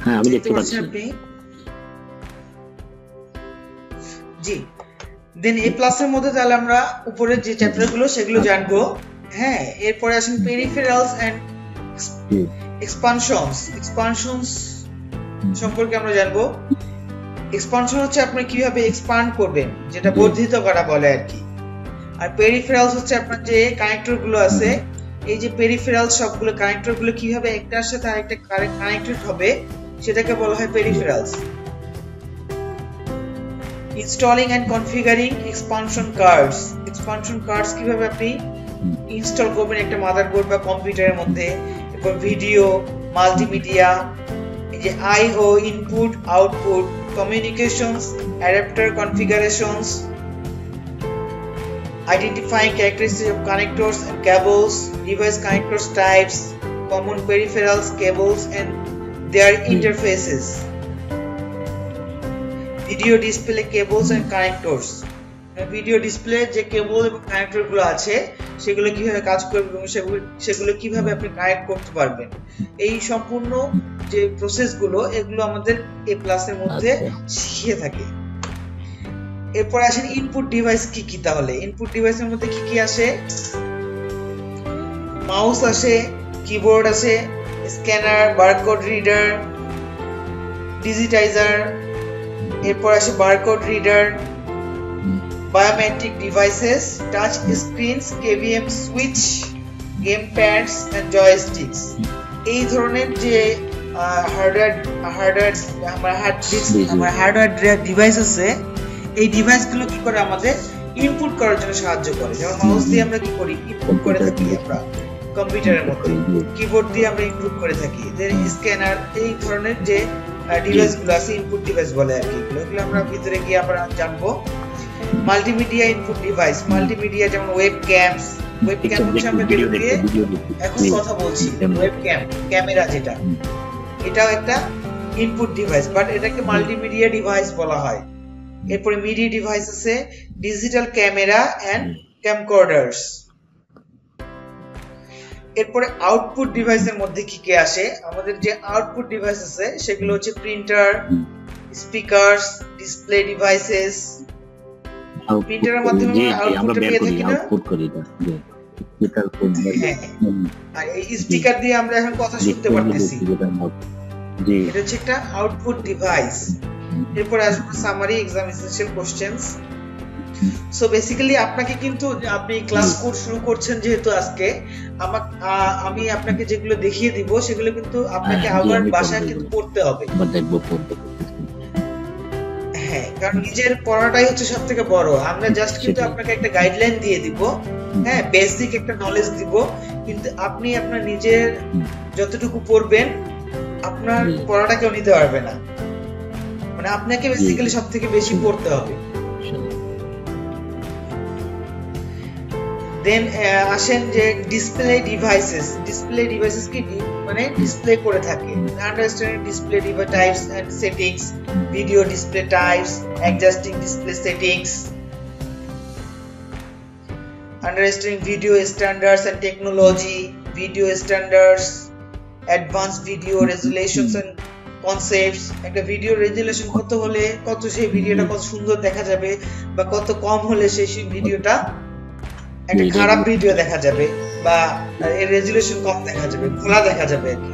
হ্যাঁ আমি দেখতে পাচ্ছি আপনি জি দেন এ প্লাসের মধ্যে তাহলে আমরা উপরের যে চ্যাপ্টারগুলো সেগুলো জানবো হ্যাঁ এরপরে আসেন পেরিফেরালস এন্ড এক্সপানশনস সম্পর্কে আমরা জানবো এক্সপানশন হচ্ছে আপনি কিভাবে এক্সপান্ড করবেন যেটা বর্ধিত করা বলে আর কি আর পেরিফেরালস হচ্ছে আপনার যে কানেক্টর গুলো আছে এই যে পেরিফেরাল সবগুলো কানেক্টর গুলো কিভাবে একটার সাথে আরেকটা কানেক্টেড হবে সেটাকে বলা হয় peripherals installing and configuring expansion cards কিভাবে আপনি ইনস্টল করবেন একটা মাদারবোর্ড বা কম্পিউটারের মধ্যে এরপর ভিডিও মাল্টিমিডিয়া এই যে IO input output communications adapter configurations identifying characteristics of connectors and cables, device connectors types, common peripherals, cables and their interfaces, video display cables and connectors. Video display যে কেবল এবং connector গুলো আছে সেগুলো কিভাবে কাজ করবে এবং সেগুলো কিভাবে আপনি কানেক্ট করতে পারবেন এই সম্পূর্ণ যে প্রসেস গুলো এগুলো আমাদের এ প্লাসের মধ্যে শিখিয়ে থাকে এরপর আসেন ইনপুট ডিভাইস কি কি তাহলে ইনপুট ডিভাইসের মধ্যে কি কি আসে মাউস আসে কিবোর্ড আসে স্ক্যানার বারকোড রিডার ডিজিটাইজার এরপর আসে barcode reader biometric devices touch screens KVM switch game pads and joysticks এই ধরনের যে হার্ডওয়্যার ডিভাইস আছে এই ডিভাইসগুলো কি করে আমাদের ইনপুট করার জন্য সাহায্য করে যেমন মাউস দিয়ে আমরা কি করি ইনপুট করে থাকি আমরা কম্পিউটারের মধ্যে কিবোর্ড দিয়ে আমরা ইনপুট করে থাকি দেন স্ক্যানার এই ধরনের যে ডিভাইসগুলো আছে ইনপুট ডিভাইস বলে আর কি এগুলো আমরা ভিতরে গিয়ে আমরা জানবো মাল্টিমিডিয়া ইনপুট ডিভাইস মাল্টিমিডিয়া যেমন ওয়েবক্যাম হচ্ছে আমরা ভিডিও দিয়ে এখন কথা বলছি ওয়েবক্যাম ক্যামেরা যেটা এটাও একটা ইনপুট ডিভাইস বাট এটাকে মাল্টিমিডিয়া ডিভাইস বলা হয় এরপরে মিডিয়া ডিভাইস আছে ডিজিটাল ক্যামেরা এন্ড ক্যামকর্ডারস এরপরে আউটপুট ডিভাইসের মধ্যে কি কি আসে আমাদের যে আউটপুট ডিভাইস আছে সেগুলো হচ্ছে প্রিন্টার স্পিকারস ডিসপ্লে ডিভাইসেস প্রিন্টারের মাধ্যমে আউটপুট পেয়ে থাকি না আউটপুট করি আর এই স্পিকার দিয়ে আমরা এখন কথা শুনতে পারতেছি এটা হচ্ছে একটা আউটপুট ডিভাইস এরপর আসবে summary exam essential questions so basically আপনাকে কিন্তু আপনি ক্লাস কোর্স শুরু করছেন যেহেতু আজকে আমি আপনাকে যেগুলো দেখিয়ে দিব সেগুলো কিন্তু আপনাকে আবার বাসায় কিন্তু পড়তে হবে হ্যাঁ কারণ নিজের পড়াটাই হচ্ছে সবথেকে বড় আমরা জাস্ট কিন্তু আপনাকে একটা গাইডলাইন দিয়ে দিব হ্যাঁ বেসিক একটা নলেজ দিব কিন্তু আপনি আপনার নিজের যতটুকু পড়বেন আপনার পড়াটা কেউ নিতে পারবে না মানে আপনাকে বেসিক্যালি সবথেকে বেশি পড়তে হবে দেন আসেন যে ডিসপ্লে ডিভাইসেস কি মানে ডিসপ্লে করে থাকে understanding display device types and settings video display types adjusting display settings understanding video standards and technology video standards advanced video resolutions and concepts একটা ভিডিও রেজুলেশন কত হলে কত সেই ভিডিওটা কত সুন্দর দেখা যাবে বা কত কম হলে সেই ভিডিওটা একটা খারাপ ভিডিও দেখা যাবে বা এর রেজুলেশন কম দেখা যাবে খোলা দেখা যাবে আর কি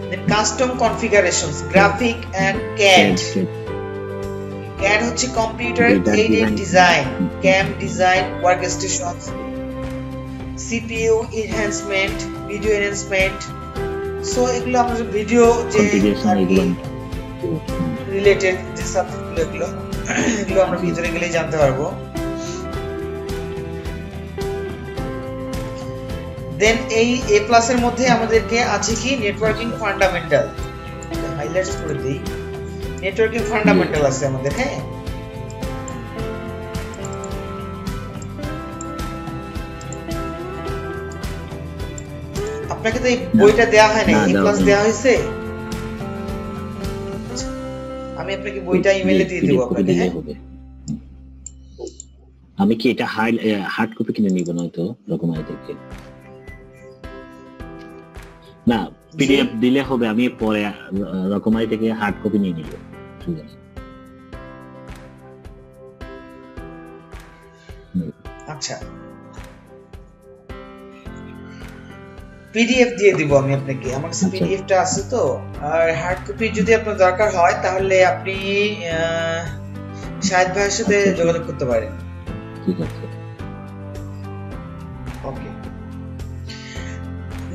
then custom configurations graphic and CAD হচ্ছে computer aided design CAM design workstations CPU enhancement video enhancement so এগুলো আমাদের ভিডিও যে রিলেটেড যে সাবজেক্টগুলো এগুলো আমরা ভিতরে গেলে জানতে পারবো দেন এই A+ এর মধ্যে আমাদেরকে আছে কি নেটওয়ার্কিং ফান্ডামেন্টাল হাইলাইটস করে দেই নেটওয়ার্কিং ফান্ডামেন্টাল আছে আমাদের হ্যাঁ আপনাকে তো এই বইটা দেয়া হয় না A+ দেয়া হয়েছে আমি আপনাকে বইটা ইমেইলে দিয়ে দেব আপনাকে হ্যাঁ আমি কি এটা হার্ড কপি কিনে নিব না তো রকমাই থেকে না পিডিএফ দিলে হবে, আমি পরে রকমারি থেকে হার্ড কপি নিয়ে নিব। ঠিক আছে, আচ্ছা পিডিএফ দিয়ে দিব আমি আপনাকে, আমার কাছে পিডিএফটা আছে তো। আর হার্ড কপি যদি আপনার দরকার হয় তাহলে আপনি শাহিদ ভাইয়ের সাথে যোগাযোগ করতে পারেন। ঠিক আছে, ওকে।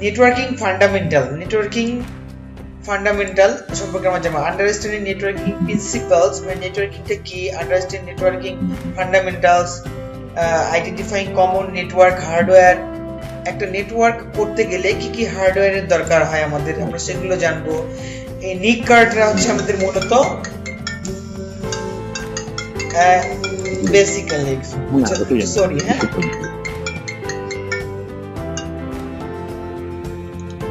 নেটওয়ার্কিং ফান্ডামেন্টাল সম্পর্কে আমরা জানবো। আন্ডারস্ট্যান্ডিং নেটওয়ার্কিং প্রিন্সিপালস, মানে নেটওয়ার্কিংটা কি, understanding networking fundamentals, identifying common network hardware. একটা নেটওয়ার্ক করতে গেলে কি কি হার্ডওয়্যারের দরকার হয় আমাদের, আমরা সেগুলো জানবো। এই নিক কার্ডটা হচ্ছে আমাদের মূলত বেসিক্যালি সরি হ্যাঁ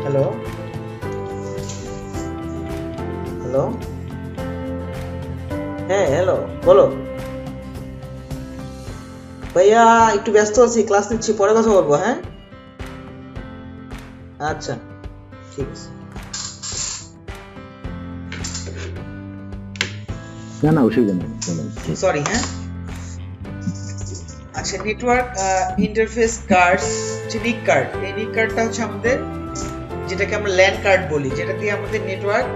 হ্যালো হ্যালো হ্যাঁ হ্যালো বলো ভাইয়া, একটু ব্যস্ত আছি, ক্লাস নিচ্ছি, পরে কথা বলবো। হ্যাঁ আচ্ছা ঠিক আছে। না অসুবিধা নেই, সরি হ্যাঁ। আচ্ছা নেটওয়ার্ক ইন্টারফেস কার্ড, নিক কার্ড। এই নিক কার্ডটা হচ্ছে আমাদের যেটাকে আমরা ল্যান কার্ড বলি, যেটা দিয়ে আমাদের নেটওয়ার্ক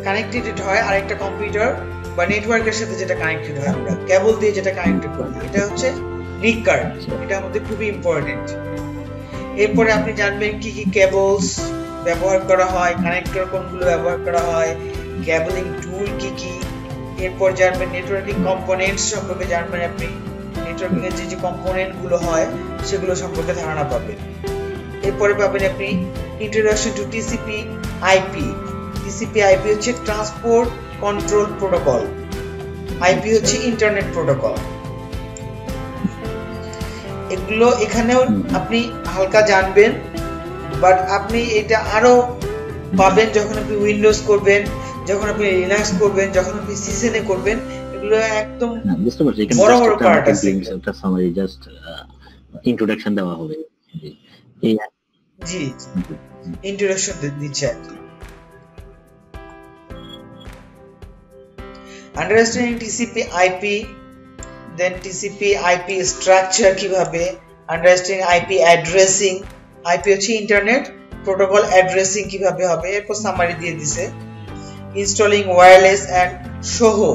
কানেক্টেড হয় আরেকটা কম্পিউটার বা নেটওয়ার্কের সাথে, যেটা কানেক্টেড হয় আমরা কেবল দিয়ে যেটা কানেক্টেড করি, এটা হচ্ছে নিক কার্ড। এটা আমাদের খুবই ইম্পর্টেন্ট। এরপরে আপনি জানবেন কি কি কেবলস ব্যবহার করা হয়, কানেক্টর কোনগুলো ব্যবহার করা হয়, কেবলিং টুল কি কি। এরপর জানবেন নেটওয়ার্কিং কম্পোনেন্টস সম্পর্কে জানবেন, আপনি নেটওয়ার্কিং এর যে কম্পোনেন্ট গুলো হয় সেগুলো সম্পর্কে ধারণা পাবেন। এরপরে পাবেন আপনি introduction to TCP IP. TCP IP হচ্ছে ট্রান্সপোর্ট কন্ট্রোল প্রোটোকল, আইপি হচ্ছে ইন্টারনেট প্রোটোকল। এগুলো এখানেও আপনি হালকা জানবেন, বাট আপনি এটা আরো পাবেন যখন আপনি উইন্ডোজ করবেন, যখন আপনি লিনাক্স করবেন, যখন আপনি সিসেনে করবেন। এগুলো একদম বুঝতে পারছি, এখানে বড় বড় পার্ট আছে। একটা সামারি জাস্ট ইন্ট্রোডাকশন দেওয়া হবে। এই জি ইন্ট্রোডাকশন দিচ্ছে আর কি। আন্ডারস্ট্যান্ডিং টিসিপি আইপি, দেন টিসিপি আইপি স্ট্রাকচার কিভাবে, আন্ডারস্ট্যান্ডিং আইপি অ্যাড্রেসিং, আইপি হচ্ছে ইন্টারনেট প্রোটোকল অ্যাড্রেসিং কিভাবে হবে, এরপর সামারি দিয়ে দিছে। ইনস্টলিং ওয়্যারলেস এন্ড সোহো।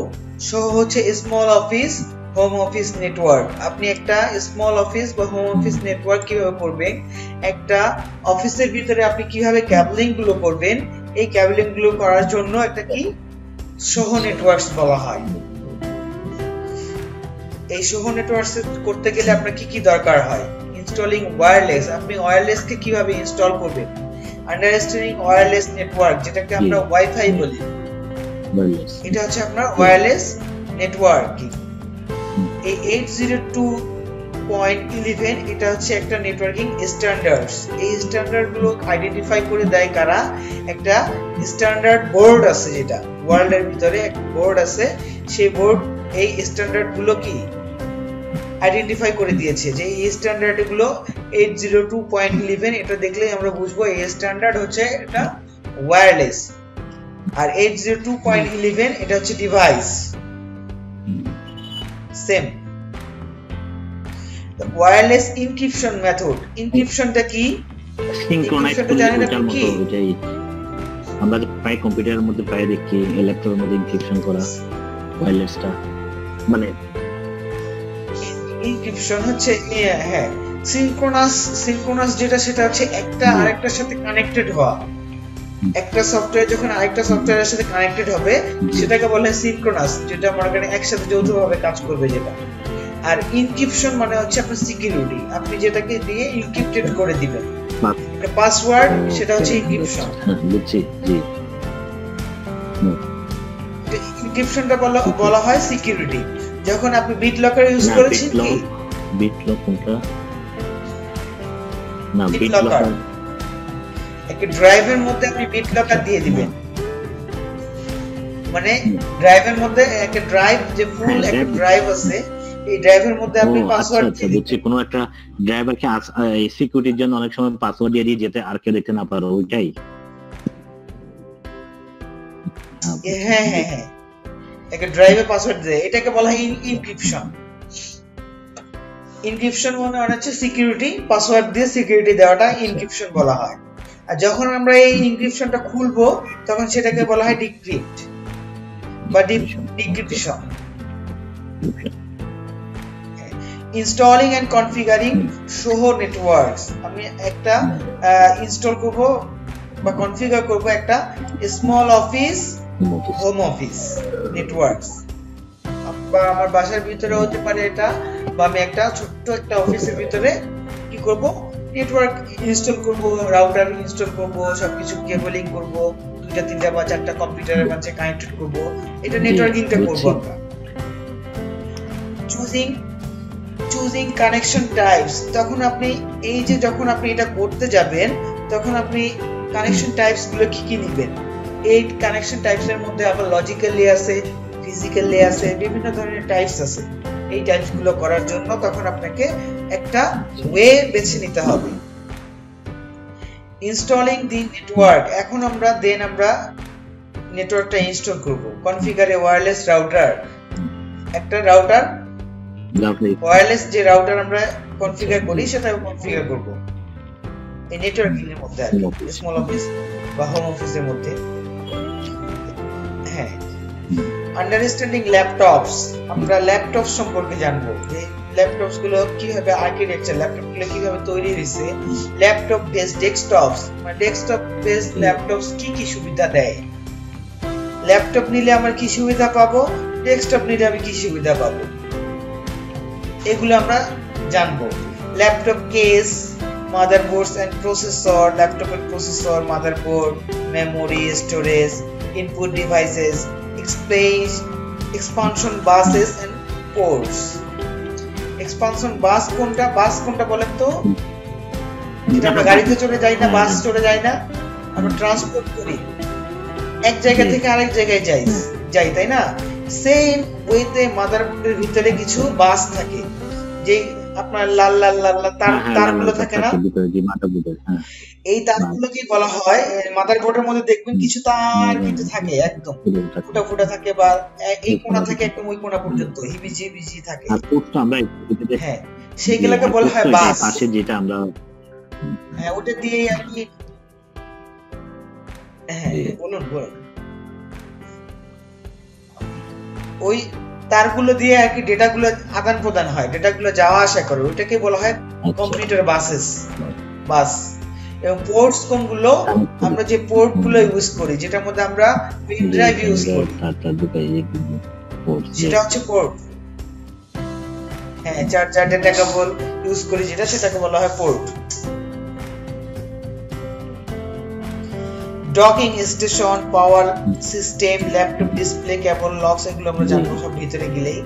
সোহো হচ্ছে small office home office network. আপনি একটা স্মল অফিস বা হোম অফিস নেটওয়ার্ক কিভাবে করবেন, একটা অফিসের ভিতরে আপনি কিভাবে ক্যাবলিং গুলো করবেন, এই ক্যাবলিং গুলো করার জন্য একটা কি সোহো নেটওয়ার্কস বলা হয়। এই সোহো নেটওয়ার্কস করতে গেলে আপনার কি কি দরকার হয়, ইনস্টলিং ওয়্যারলেস, আপনি ওয়্যারলেস কে কিভাবে ইনস্টল করবেন, আন্ডারস্ট্যান্ডিং ওয়্যারলেস নেটওয়ার্ক, যেটাকে আমরা ওয়াইফাই বলি, এটা হচ্ছে আপনার ওয়্যারলেস নেটওয়ার্কিং। এই 802.11 এটা হচ্ছে একটা নেটওয়ার্কিং স্ট্যান্ডার্ডস। এই স্ট্যান্ডার্ড গুলো আইডেন্টিফাই করে দেয় কারা, একটা স্ট্যান্ডার্ড বোর্ড আছে, যেটা ওয়ার্ল্ডের ভিতরে একটা বোর্ড আছে, সেই বোর্ড এই স্ট্যান্ডার্ড গুলো কি আইডেন্টিফাই করে দিয়েছে যে এই স্ট্যান্ডার্ড গুলো 802.11, এটা দেখলেই আমরা বুঝবো এই স্ট্যান্ডার্ড হচ্ছে এটা ওয়্যারলেস, আর 802.11 এটা হচ্ছে device. Same wireless encryption method. এনক্রিপশনটা কি, সিনক্রোনাইজ করতে মতো, এটাই আমরা প্রায় কম্পিউটারের মধ্যে প্রায় দেখি, ল্যাপটপের মধ্যে এনক্রিপশন করা ওয়্যারলেসটা, মানে এনক্রিপশন হচ্ছে হ্যাঁ সিনক্রোনাস যেটা, সেটা হচ্ছে একটা আরেকটার সাথে কানেক্টেড হওয়া। একটা সফটওয়্যার যখন আরেকটা সফটওয়্যারের সাথে কানেক্টেড হবে সেটাকে বলে সিনক্রোনাস, যেটা মনে করেন একসাথে যৌথভাবে কাজ করবে যেটা। আর এনক্রিপশন মানে হচ্ছে আপনার সিকিউরিটি, আপনি যেটাকে দিয়ে এনক্রিপ্টেড করে দিবেন একটা পাসওয়ার্ড, সেটা হচ্ছে এনক্রিপশন। বুঝছি জি। এনক্রিপশনটা বলা হয় সিকিউরিটি। যখন আপনি বিট লকার ইউজ করেছেন, কি বিট লক কোনটা, না বিট লকার একটা ড্রাইভের মধ্যে আপনি বিট লকার দিয়ে দিবেন, মানে ড্রাইভের মধ্যে একটা ড্রাইভ, যে ফুল একটা ড্রাইভ আছে, এই ড্রাইভের মধ্যে আপনি পাসওয়ার্ড দিয়ে দিবেন। বুঝছি, কোনো একটা ড্রাইভারকে সিকিউরিটির জন্য অনেক সময় পাসওয়ার্ড দিয়ে দিয়ে যেতে আর কেউ দেখতে না পারো, ওইটাই হ্যাঁ হ্যাঁ হ্যাঁ, একটা ড্রাইভে পাসওয়ার্ড দেয়, এটাকে বলা হয় ইনক্রিপশন। ইনক্রিপশন মানে হচ্ছে সিকিউরিটি, পাসওয়ার্ড দিয়ে সিকিউরিটি দেওয়াটা ইনক্রিপশন বলা হয়। আর যখন আমরা এই ইনক্রিপশনটা খুলবো তখন সেটাকে বলা হয় ডিক্রিপ্ট বা decryption. Installing and configuring SOHO networks, আমি একটা ইনস্টল করব বা কনফিগার করব একটা small office, home office networks, বা আমার বাসার ভিতরে হতে পারে এটা, বা আমি একটা ছোট্ট একটা অফিসের ভিতরে কি করব, নেটওয়ার্ক ইনস্টল করব, রাউটার ইনস্টল করব, সবকিছু কেবলিং করব, 2টা 3টা বা 4টা কম্পিউটারের মাঝে কানেক্টেড করব, এটা নেটওয়ার্কিংটা করব আমরা। চুজিং কানেকশন টাইপস, তখন আপনি এই যে যখন আপনি এটা করতে যাবেন তখন আপনি কানেকশন টাইপস গুলো কি কি নেবেন। এই কানেকশন টাইপস এর মধ্যে আবার লজিক্যালি আছে, ফিজিক্যালি আছে, বিভিন্ন ধরনের টাইপস আছে। এই টাইপস গুলো করার জন্য তখন আপনাকে একটা ওয়ে বেছে নিতে হবে। ইনস্টলিং দি নেটওয়ার্ক, এখন আমরা নেটওয়ার্কটা ইনস্টল করব। কনফিগার এ ওয়্যারলেস রাউটার, একটা রাউটার ওয়্যারলেস যে রাউটার আমরা কনফিগার করি সেটা কনফিগার করব এই নেটওয়ার্কিং এর মধ্যে, স্মল অফিস বা হোম অফিসের মধ্যে। হ্যাঁ, আন্ডারস্ট্যান্ডিং ল্যাপটপস, আমরা ল্যাপটপ সম্পর্কে জানবো যে ল্যাপটপস গুলো কিভাবে আর্কিটেকচার, ল্যাপটপ গুলো কিভাবে তৈরি হয়েছে, ল্যাপটপ বেসড ডেস্কটপস, মানে ডেস্কটপ বেসড ল্যাপটপস কি কি সুবিধা দেয়, ল্যাপটপ নিলে আমরা কি সুবিধা পাবো, ডেস্কটপ নিলে আমি কি সুবিধা পাবো, এগুলো আমরা জানবো। Laptop case, motherboards and processor, ল্যাপটপের processor, motherboard, memory, storage, input devices, expansion buses and ports. Expansion bus কোনটা বলেন তো? যেটা আমরা গাড়িতে চড়ে যাই না, বাস চড়ে যাই না, আমরা ট্রান্সপোর্ট করি, এক জায়গা থেকে আরেক জায়গায় যাই, তাই না? সেম ওয়েতে মাদারবোর্ডের ভিতরে কিছু বাস থাকে, যে আপনার লাল লাল লাল তারগুলো থাকে না, এই তারগুলোকে বলা হয় মাদারবোর্ডের মধ্যে দেখবেন কিছু তার কিন্তু থাকে একদম ফুটা ফুটা থাকে, বা এই কোণা থেকে একদম ওই কোণা পর্যন্ত হিবিজি থাকে। হ্যাঁ, সেগুলোকে বলা হয় বাস। যেটা আমরা হ্যাঁ ওটা দিয়ে আর কি, হ্যাঁ বলুন। ওই তারগুলো দিয়ে আর কি ডেটাগুলো আদান প্রদান হয়, ডেটাগুলো যাওয়া আসা করে, ওইটাকে বলা হয় কম্পিউটার বাস। এবং পোর্টস কোনগুলো, আমরা যে পোর্ট গুলো ইউজ করি, যেটার মধ্যে আমরা পেন ড্রাইভ ইউজ করি, সেটা হচ্ছে পোর্ট। হ্যাঁ, চার্জার, ডেটা কেবল ইউজ করি যেটা, সেটাকে বলা হয় port. Docking station, power system, laptop display, cable, locks, এগুলো আমরা জানবো সব ভিতরে গেলেই।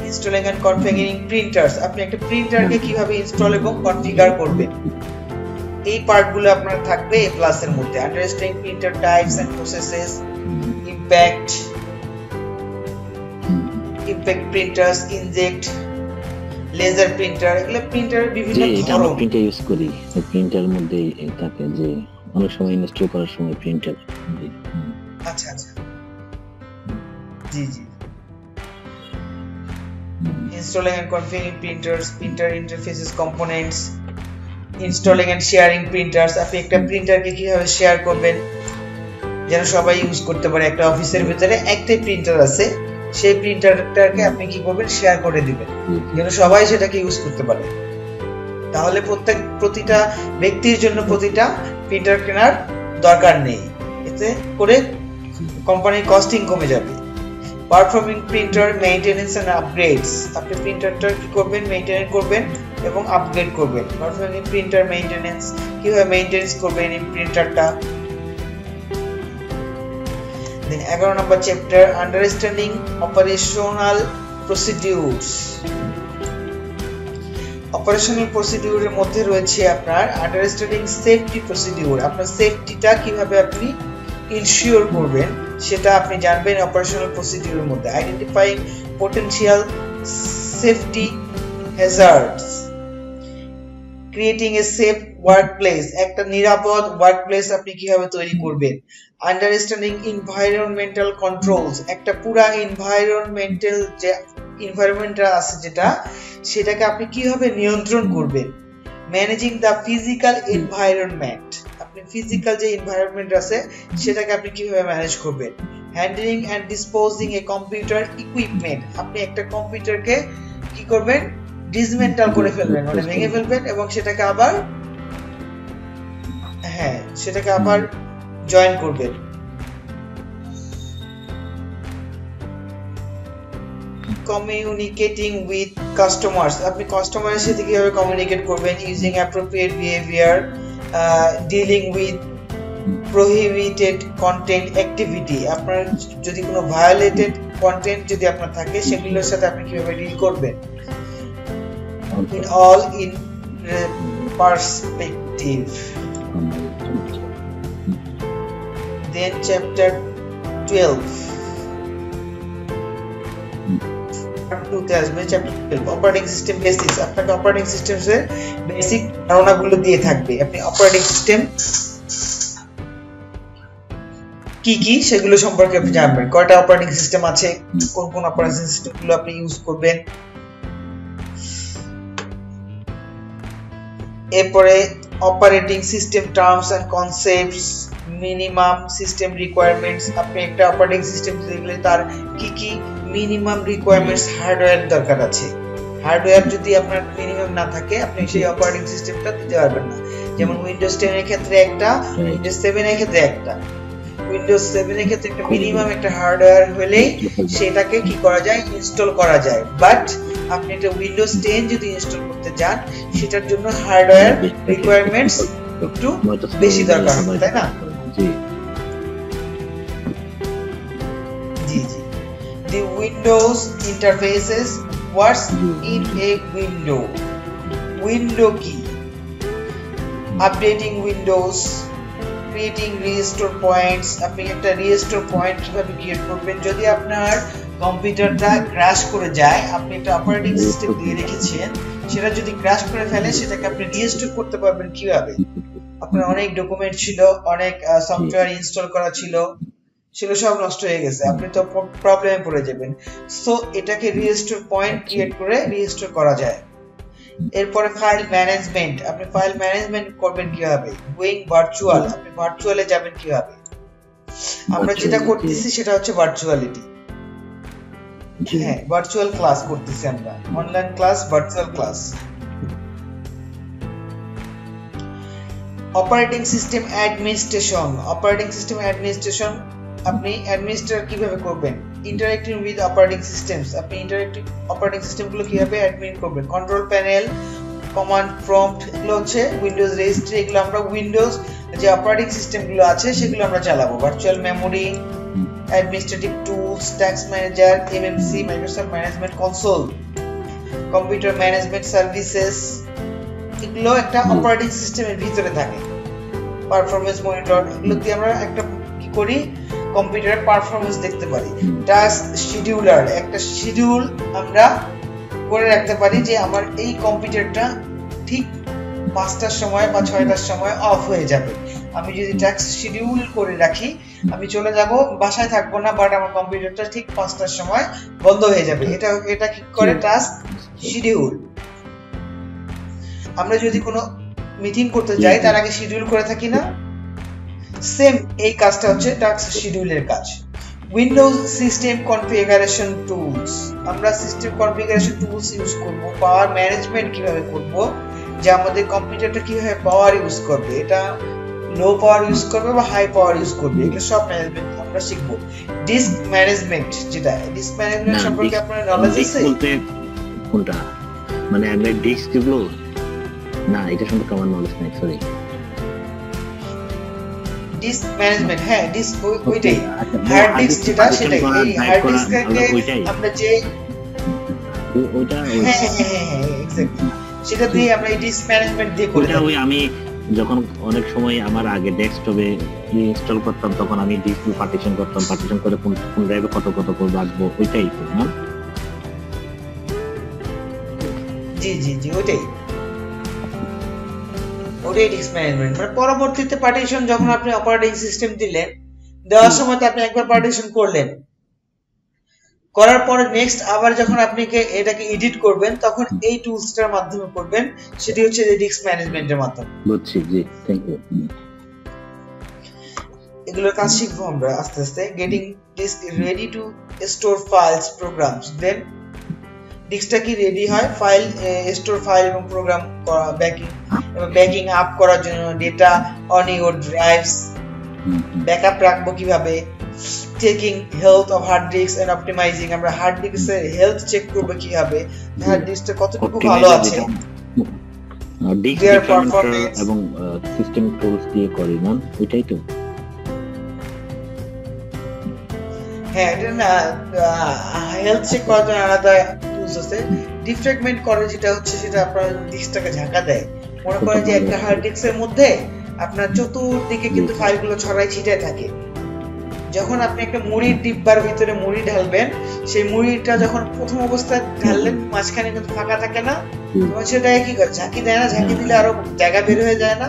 ইনস্টলিং এন্ড কনফিগারিং প্রিন্টারস, আপনি একটা প্রিন্টারকে কিভাবে ইনস্টল এবং কনফিগার করবেন, এই পার্টগুলো আপনার থাকবে এই ক্লাসের মধ্যে। Understanding printer types and processes, impact printers, inkjet, laser printer, এগুলো প্রিন্টারের বিভিন্ন ধরন। প্রিন্টার ইউজ করি, প্রিন্টারের মধ্যে থাকে যে অনেক সময় ইনস্টল করার সময় প্রিন্টার। আচ্ছা, জি। Installing and configuring printers, printer interfaces, components, installing and sharing printers, আপনি একটা প্রিন্টারকে কিভাবে শেয়ার করবেন যেন সবাই ইউজ করতে পারে। একটা অফিসের ভিতরে একটাই প্রিন্টার আছে, সেই প্রিন্টারটাকে আপনি কি করবেন, শেয়ার করে দিবেন যেন সবাই সেটাকে ইউজ করতে পারে। তাহলে প্রতিটা ব্যক্তির জন্য প্রতিটা প্রিন্টার কেনার দরকার নেই, এতে করে কোম্পানির কস্টিং কমে যাবে। Performing printer maintenance and upgrades, আপনি প্রিন্টারটা কি করবেন, মেইনটেইন করবেন এবং আপগ্রেড করবেন। পারফর্মিং প্রিন্টার মেইনটেনেন্স, কিভাবে মেইনটেনেন্স করবেন এই প্রিন্টারটা। Then 11 number chapter, understanding operational procedures. Operational প্রসিডিউরের মধ্যে রয়েছে আপনার আন্ডারস্ট্যান্ডিং সেফটি প্রসিডিউর, আপনার সেফটিটা কিভাবে আপনি ইনশিওর করবেন সেটা আপনি জানবেন অপারেশনাল প্রসিডিউরের মধ্যে। Identifying potential safety hazards, creating a safe workplace, একটা নিরাপদ ওয়ার্কপ্লেস আপনি কিভাবে তৈরি করবেন। আন্ডারস্ট্যান্ডিং এনভায়রনমেন্টাল কন্ট্রোলস, একটা পুরা এনভায়রনমেন্টাল যে এনভায়রনমেন্টটা আছে যেটা সেটাকে আপনি কিভাবে নিয়ন্ত্রণ করবেন। ম্যানেজিং দ্য ফিজিক্যাল এনভায়রনমেন্ট, আপনি ফিজিক্যাল যে এনভায়রনমেন্ট আছে সেটাকে আপনি কিভাবে ম্যানেজ করবেন। Handling and disposing a computer equipment, আপনি একটা কম্পিউটারকে কি করবেন, ডিসমেন্টাল করে ফেলবেন, মানে ভেঙে ফেলবেন এবং সেটাকে আবার জয়েন করবেন। কমিউনিকেটিং উইথ কাস্টমার্স, আপনি কাস্টমারের সাথে কিভাবে কমিউনিকেট করবেন। Using appropriate behaviour, dealing with prohibited content activity, আপনার যদি কোনো ভায়োলেটেড কন্টেন্ট যদি আপনার থাকে সেগুলোর সাথে আপনি কিভাবে ডিল করবেন। In all in perspective. Then chapter 12 operating system basics, আপনাকে অপারেটিং সিস্টেমের বেসিক ধারণাগুলো দিয়ে থাকবে। আপনি অপারেটিং সিস্টেম কি কি সেগুলো সম্পর্কে আপনি জানবেন, কয়টা অপারেটিং সিস্টেম আছে, কোন কোন অপারেটিং সিস্টেমগুলো আপনি ইউজ করবেন। এরপরে operating system terms and concepts, minimum system requirements, আপনি একটা অপারেটিং সিস্টেম দেখলে তার কি কি মিনিমাম রিকোয়ারমেন্টস হার্ডওয়্যার দরকার আছে। হার্ডওয়্যার যদি আপনার মিনিমাম না থাকে আপনি সেই অপারেটিং সিস্টেমটা দিতে পারবেন না। যেমন উইন্ডোজ 10 এর ক্ষেত্রে একটা, উইন্ডোজ 7 এর ক্ষেত্রে একটা। উইন্ডোজ 7 এর ক্ষেত্রে একটা মিনিমাম একটা হার্ডওয়্যার হলেই সেটাকে কি করা যায়, ইনস্টল করা যায়। বাট আপনি একটা উইন্ডোজ 10 যদি ইনস্টল করতে যান সেটার জন্য হার্ডওয়্যার রিকোয়ারমেন্টস একটু বেশি দরকার হবে, তাই না? জি জি। The Windows interfaces, what's in a window? Window কি? Updating Windows, creating restore points, আপনি একটা restore point কিভাবে ক্রিয়েট করবেন। যদি আপনার কম্পিউটারটা ক্র্যাশ করে যায়, আপনি একটা অপারেটিং সিস্টেম দিয়ে রেখেছেন, সেটা যদি ক্র্যাশ করে ফেলে সেটাকে আপনি রিস্টোর করতে পারবেন কিভাবে। আপনার অনেক ডকুমেন্ট ছিল, অনেক সফটওয়্যার ইনস্টল করা ছিল, সেগুলো সব নষ্ট হয়ে গেছে, আপনি তো প্রবলেমে পড়ে যাবেন। সো এটাকে রিস্টোর পয়েন্ট ক্রিয়েট করে রিস্টোর করা যায়। এরপরে ফাইল ম্যানেজমেন্ট, আপনি ফাইল ম্যানেজমেন্ট করবেন কিভাবে। গোয়িং ভার্চুয়াল, আপনি ভার্চুয়ালে যাবেন কিভাবে। আমরা যেটা করতেছি সেটা হচ্ছে ভার্চুয়ালিটি। হ্যাঁ, ভার্চুয়াল ক্লাস করতেছি আমরা, online class, virtual class. Operating system administration, operating system administration আপনি অ্যাডমিনিস্ট্রেট কিভাবে করবেন। ইন্টারঅ্যাক্টিং উইথ অপারেটিং সিস্টেমস, আপনি ইন্টারঅ্যাক্টিভ অপারেটিং সিস্টেমগুলো কিভাবে অ্যাডমিন করবেন। কন্ট্রোল প্যানেল, কমান্ড প্রম্পট, এগুলো হচ্ছে উইন্ডোজ রেজিস্ট্রি, এগুলো আমরা উইন্ডোজ যে অপারেটিং সিস্টেমগুলো আছে সেগুলো আমরা চালাবো। Virtual memory, administrative tools, tax manager, MMC, Microsoft management console, computer management services, এগুলো একটা অপারেটিং সিস্টেমের ভিতরে থাকে। পারফরম্যান্স মনিটর, এগুলো দিয়ে আমরা একটা কি করি, কম্পিউটারের পারফরম্যান্স দেখতে পারি। টাস্ক শিডিউলার, একটা শিডিউল আমরা করে রাখতে পারি যে আমার এই কম্পিউটারটা ঠিক 5টার সময় বা 6টার সময় অফ হয়ে যাবে। আমি যদি টাস্ক শিডিউল করে রাখি, আমি চলে যাব, বাসায় থাকবো না, বাট আমার কম্পিউটারটা ঠিক 5টার সময় বন্ধ হয়ে যাবে। এটা কি করে, টাস্ক শিডিউল। আমরা যদি কোনো মিটিং করতে যাই তার আগে শিডিউল করে থাকি না, সেম এই কাজটা হচ্ছে টাস্ক শিডিউলের কাজ। উইন্ডোজ সিস্টেম কনফিগারেশন টুলস, আমরা সিস্টেম কনফিগারেশন টুলস ইউজ করব। পাওয়ার ম্যানেজমেন্ট কিভাবে করব, যে আমাদের কম্পিউটারটা কিভাবে পাওয়ার ইউজ করবে, এটা লো পাওয়ার ইউজ করবে বা হাই পাওয়ার ইউজ করবে, এগুলো সব ম্যানেজমেন্ট আমরা শিখব। ডিস্ক ম্যানেজমেন্ট, যেটা ডিস্ক ম্যানেজমেন্ট সম্পর্কে আপনার নলেজ আছে? কোনটা মানে আমরা ডিস্ক গুলো না, এটা সম্পর্কে আমার নলেজ নাই, সরি। ডিস্ক ম্যানেজমেন্ট, হ্যাঁ ডিস্ক ওইটাই, হার্ড ডিস্ক যেটা সেটাই। এই হার্ড ডিস্ককে আমরা যে ওইটা এক্স্যাক্টলি সেটা দিয়ে আমরা এই ডিস্ক ম্যানেজমেন্ট দিয়ে করি। ওই আমি যখন অনেক সময় আমার আগে ডেস্কটপে ইনস্টল করতাম তখন আমি ডিস্ক পার্টিশন করতাম, পার্টিশন করে কোন ড্রাইভে কত করে রাখবো, ওইটাই তো না? জি জি জি ওইটাই। ওটাই ডিস্ক ম্যানেজমেন্ট। মানে পরবর্তীতে পার্টিশন যখন আপনি অপারেটিং সিস্টেম দিলেন, দেওয়ার সময় তো আপনি একবার পার্টিশন করলেন, করার পরে নেক্সট আবার যখন আপনি এটাকে এডিট করবেন তখন এই টুলসটার মাধ্যমে করবেন, সেটি হচ্ছে ডিস্ক ম্যানেজমেন্টের মাধ্যমে। বুঝছি, জি, থ্যাংক ইউ। এগুলোর কাজ শিখবো আমরা আস্তে আস্তে। Getting disk ready to store files programs, then ডিস্কটা কি রেডি হয় ফাইল স্টোর ফাইল এবং প্রোগ্রাম ব্যাকিং আপ করার জন্য, data on your drives backup রাখবো কিভাবে, checking health of hard disk and optimizing, আমরা হার্ড ডিস্কের হেলথ চেক করব কিভাবে, হার্ড ডিস্কটা কতটুকু ভালো আছে, ডিস্ক পারফরম্যান্স এবং সিস্টেম টুলস দিয়ে করি না, এটাই তো। হ্যাঁ, এটা না হেলথ চেক করার জন্য আলাদা টুলস আছে। ডিফ্র্যাগমেন্ট করে যেটা হচ্ছে, সেটা আপনার ডিস্কটাকে ঝাঁকা দেয়। মনে করেন যে একটা হার্ড ডিস্কের মধ্যে আপনার চতুর্দিকে কিন্তু ফাইলগুলো ছড়াই ছিটায় থাকে। যখন আপনি একটা মুড়ির ডিব্বার ভিতরে মুড়ি ঢালবেন, সেই মুড়িটা যখন প্রথম অবস্থায় ঢাললেন মাঝখানে কিন্তু ফাঁকা থাকে না, তখন সেটাকে কি করে ঝাঁকি দেয় না, ঝাঁকি দিলে আরো জায়গা বের হয়ে যায় না।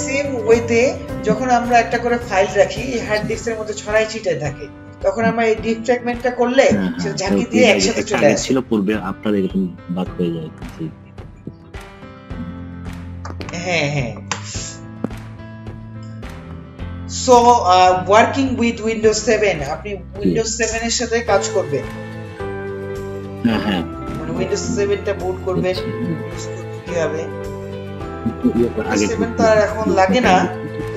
সেম ওয়েতে যখন আমরা একটা করে ফাইল রাখি এই হার্ড ডিস্কের মধ্যে ছড়াই ছিটায় থাকে, তখন আমরা এই ডিফ্র্যাগমেন্টটা করলে সেটা ঝাঁকি দিয়ে একসাথে চলে আসে। ছিল পূর্বে আপনার এরকম বাদ হয়ে যায়। হ্যাঁ হ্যাঁ। সো ওয়ার্কিং উইথ উইন্ডোজ 7, আপনি উইন্ডোজ 7 এর সাথে কাজ করবেন। হ্যাঁ হ্যাঁ, মানে উইন্ডোজ 7 টা বুট করবেন কিভাবে। উইন্ডোজ 7 তো আর এখন লাগে না,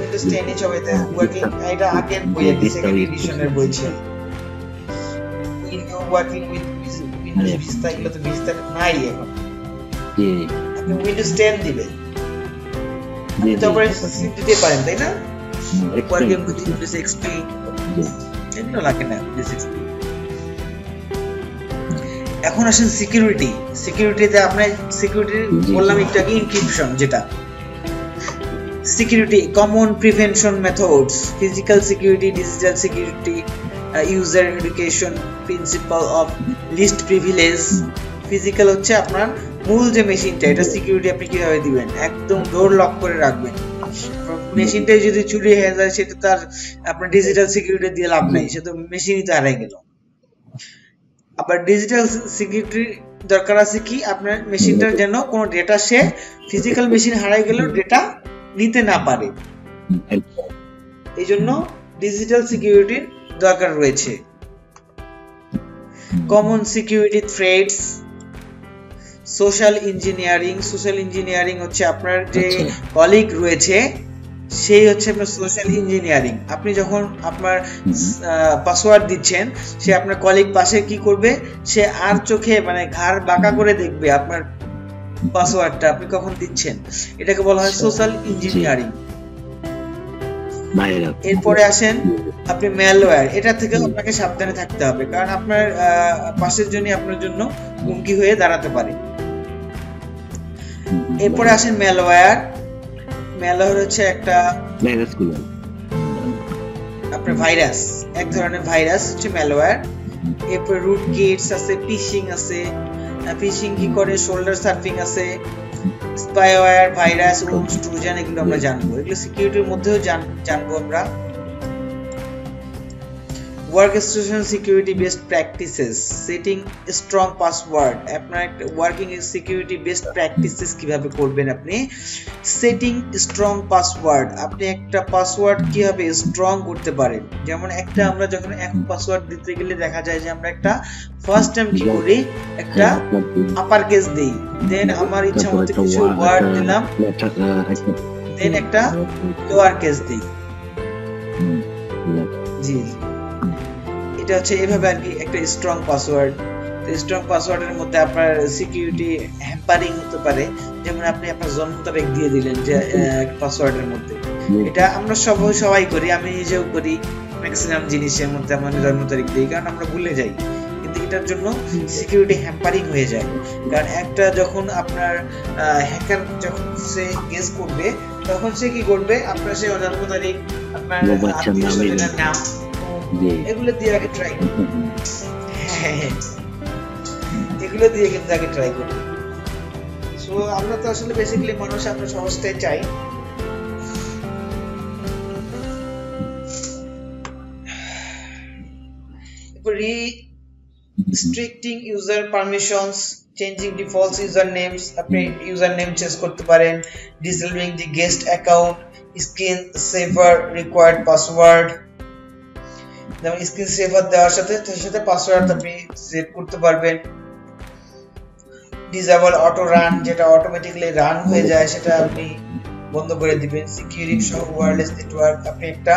উইন্ডোজ 10 এ চলে। ওয়ার্কিং এটা আগের বইয়ে সেকেন্ড এডিশনের বই ছিল। Windows working with Windows vista, এগুলো তো ভিস্তা নাই এখন। জি, আপনি উইন্ডোজ 10 দিবেন, আপনি তো অপারেটিং সিস্টেম দিতে পারেন, তাই না? ওয়ার্কিং উইথ উইন্ডোজ এক্সপি এগুলো লাগে না, উইন্ডোজ এক্সপি। এখন আসেন সিকিউরিটি। সিকিউরিটিতে আপনার সিকিউরিটি বললাম একটু আগে, এনক্রিপশন যেটা security, common prevention methods, physical security, digital security, user education, principle of least privilege. Physical হচ্ছে আপনার মূল যে মেশিনটা, এটা সিকিউরিটি আপনি কিভাবে দিবেন, একদম ডোর লক করে রাখবেন। মেশিনটা যদি চুরি হয়ে যায় সেটা তার আপনার ডিজিটাল সিকিউরিটি দিয়ে লাভ নাই, সে তো মেশিনই তো হারিয়ে গেল। আবার ডিজিটাল সিকিউরিটি দরকার আছে কি, আপনার মেশিনটার যেন কোনো ডেটা সে ফিজিক্যাল মেশিন হারিয়ে গেলেও ডেটা নিতে না পারে, এই জন্য ডিজিটাল সিকিউরিটির দরকার রয়েছে। Common security threats, social engineering. Social engineering হচ্ছে আপনার যে কলিগ রয়েছে সেই হচ্ছে আপনার সোশ্যাল ইঞ্জিনিয়ারিং। আপনি যখন আপনার পাসওয়ার্ড দিচ্ছেন, সে আপনার কলিগ পাশে কি করবে, সে আর চোখে মানে ঘাড় বাঁকা করে দেখবে আপনার পাসওয়ার্ডটা আপনি কখন দিচ্ছেন, এটাকে বলা হয় সোশ্যাল ইঞ্জিনিয়ারিং। এরপরে আসেন আপনি ম্যালওয়্যার। এটা থেকে আপনাকে সাবধানে থাকতে হবে, কারণ আপনার পাশের জনই আপনার জন্য হুমকি হয়ে দাঁড়াতে পারে। এরপরে আসেন ম্যালওয়্যার। ম্যালওয়্যার হচ্ছে একটা আপনার ভাইরাস, এক ধরনের ভাইরাস হচ্ছে ম্যালওয়্যার। এরপর রুট কিটস আছে, ফিশিং আছে। ফিশিং কি করে, শোল্ডার সার্ফিং আছে, স্পাইওয়্যার, ভাইরাস, রুমস, ট্রোজান, এগুলো আমরা জানবো। এগুলো সিকিউরিটির মধ্যেও জানবো আমরা। Workstation security best practices, setting strong password. আপনার একটা ওয়ার্কিং সিকিউরিটি বেস্ট প্র্যাকটিসেস কিভাবে করবেন, আপনি সেটিং স্ট্রং পাসওয়ার্ড। আপনি একটা পাসওয়ার্ড কিভাবে স্ট্রং করতে পারেন, যেমন একটা আমরা যখন এখন পাসওয়ার্ড দিতে গেলে দেখা যায় যে আমরা একটা ফার্স্ট টাইম কি করি, একটা আপার কেস দেই, দেন আমার ইচ্ছা মতো কিছু ওয়ার্ড দিলাম, দেন একটা লোয়ার কেস দেই। জি, এটা হচ্ছে এভাবে আর কি একটা স্ট্রং পাসওয়ার্ড। স্ট্রং পাসওয়ার্ডের মধ্যে আপনার সিকিউরিটি হ্যাম্পারিং হতে পারে, যেমন আপনি আপনার জন্ম তারিখ দিয়ে দিলেন যে পাসওয়ার্ডের মধ্যে। এটা আমরা সবাই করি, আমি নিজেও করি। ম্যাক্সিমাম জিনিসের মধ্যে আমার জন্ম তারিখ দিই, কারণ আমরা ভুলে যাই। কিন্তু এটার জন্য সিকিউরিটি হ্যাম্পারিং হয়ে যায়, কারণ একটা যখন আপনার হ্যাকার যখন সে গেস করবে, তখন সে কি করবে, আপনার সে জন্ম তারিখ, আপনার আত্মীয়-স্বজনের নাম, এগুলো দিয়ে আগে ট্রাই করবে। হ্যাঁ, এগুলো দিয়ে কিন্তু আগে ট্রাই করবে। সো আমরা তো আসলে বেসিক্যালি মানুষ, আমরা সহজটাই চাই। restricting user permissions, changing default usernames, আপনি username চেঞ্জ করতে পারেন, disabling the guest account, screen saver required password, যেমন স্ক্রিন সেভার দেওয়ার সাথে পাসওয়ার্ড আপনি সেট করতে পারবেন। ডিসেবল অটো রান, যেটা অটোমেটিক্যালি রান হয়ে যায় সেটা আপনি বন্ধ করে দিবেন। সিকিউরিটি সহ ওয়্যারলেস নেটওয়ার্ক, আপনি একটা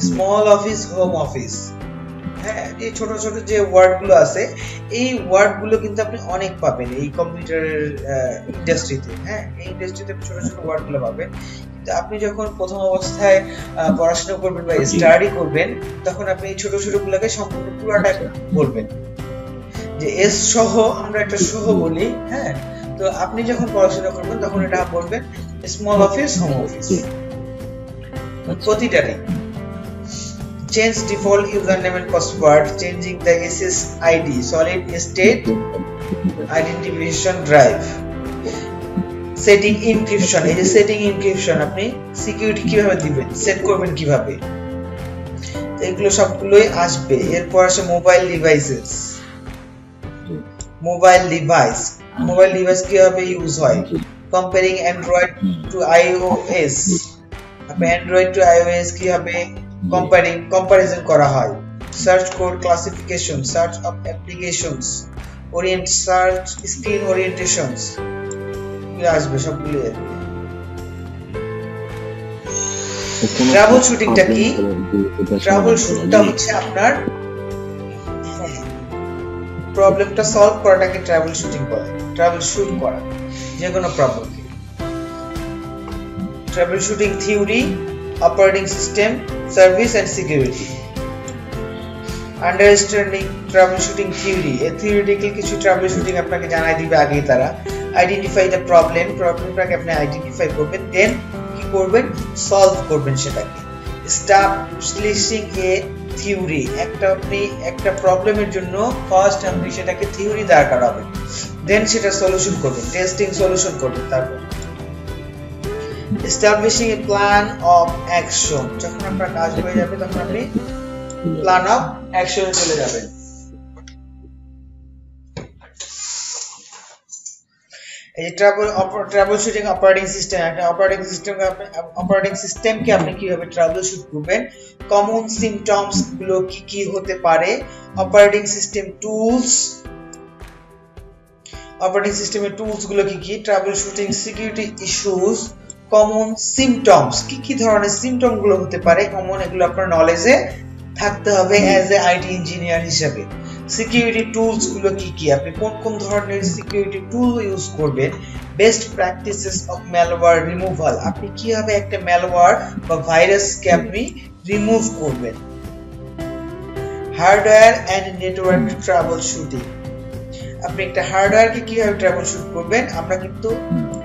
স্মল অফিস, হোম অফিস, হ্যাঁ, এই ছোট ছোট যে ওয়ার্ড গুলো আছে, এই ওয়ার্ড গুলো কিন্তু আপনি অনেক পাবেন এই কম্পিউটারের ইন্ডাস্ট্রিতে। হ্যাঁ, এই ইন্ডাস্ট্রিতে ছোট ছোট ওয়ার্ড গুলো পাবেন। কিন্তু আপনি যখন প্রথম অবস্থায় পড়াশোনা করবেন বা স্টাডি করবেন, তখন আপনি এই ছোট ছোট গুলোকে সম্পূর্ণ পুরোটা বলবেন। যে এস সহ আমরা একটা সহ বলি, হ্যাঁ, তো আপনি যখন পড়াশোনা করবেন তখন এটা বলবেন স্মল অফিস, হোম অফিস, প্রতিটারই। Change default username and password, changing the SSID, solid state identification drive, setting encryption, এই যে setting encryption আপনি সিকিউরিটি কিভাবে দিবেন, সেট করবেন কিভাবে, এগুলো সবগুলোই আসবে। এরপর আসে মোবাইল ডিভাইসেস, মোবাইল ডিভাইস কিভাবে ইউজ হয়, কম্পেয়ারিং অ্যান্ড্রয়েড টু iOS, আপনি অ্যান্ড্রয়েড টু iOS কিভাবে comparison করা হয়, search code classification, search of applications, search screen orientations, এগুলো আসবে সবগুলো। ট্রাবল শুটিংটা কি? ট্রাবল শুটটা হচ্ছে আপনার প্রবলেমটা সলভ করাটাকে ট্রাবল শুটিং বলে। ট্রাবল শুট করা যে কোনো প্রবলেমকে। Trouble shooting theory, operating system, service and security. Understanding troubleshooting theory, এই থিওরিটিক্যাল কিছু ট্রাবলশুটিং আপনাকে জানাই দিবে আগেই তারা। আইডেন্টিফাই দ্য প্রবলেমটাকে আপনি আইডেন্টিফাই করবেন, দেন কি করবেন, সলভ করবেন সেটাকে। এস্টাবলিশিং এ থিওরি, একটা প্রবলেমের জন্য ফার্স্ট আপনি সেটাকে থিওরি দাঁড় করাবেন, দেন সেটা সলিউশন করবেন, টেস্টিং সলিউশন করবেন। তারপর establishing a plan of action, যখন আপনার কাজ হয়ে যাবে তখন আপনি প্ল্যান অফ অ্যাকশনে চলে যাবেন। এই ট্রাবল শুটিং অপারেটিং সিস্টেম, একটা অপারেটিং সিস্টেমকে আপনি কিভাবে ট্রাবল শুট করবেন, কমন সিম্পটমস গুলো কি হতে পারে, অপারেটিং সিস্টেম টুলস, অপারেটিং সিস্টেমের টুলস গুলো কি, trouble shooting security issues, common symptoms, কি ধরনের সিম্পটম গুলো হতে পারে কমন, এগুলো আপনার নলেজে থাকতে হবে অ্যাজ এ আইটি ইঞ্জিনিয়ার হিসেবে। সিকিউরিটি টুলস গুলো কি, আপনি কোন ধরনের সিকিউরিটি টুল ইউজ করবেন, best practices of malware removal, আপনি কিভাবে একটা ম্যালওয়্যার বা ভাইরাসকে আপনি রিমুভ করবেন। Hardware and network troubleshooting, আপনি একটা হার্ডওয়্যারকে কিভাবে ট্রাবল শুট করবেন। আমরা কিন্তু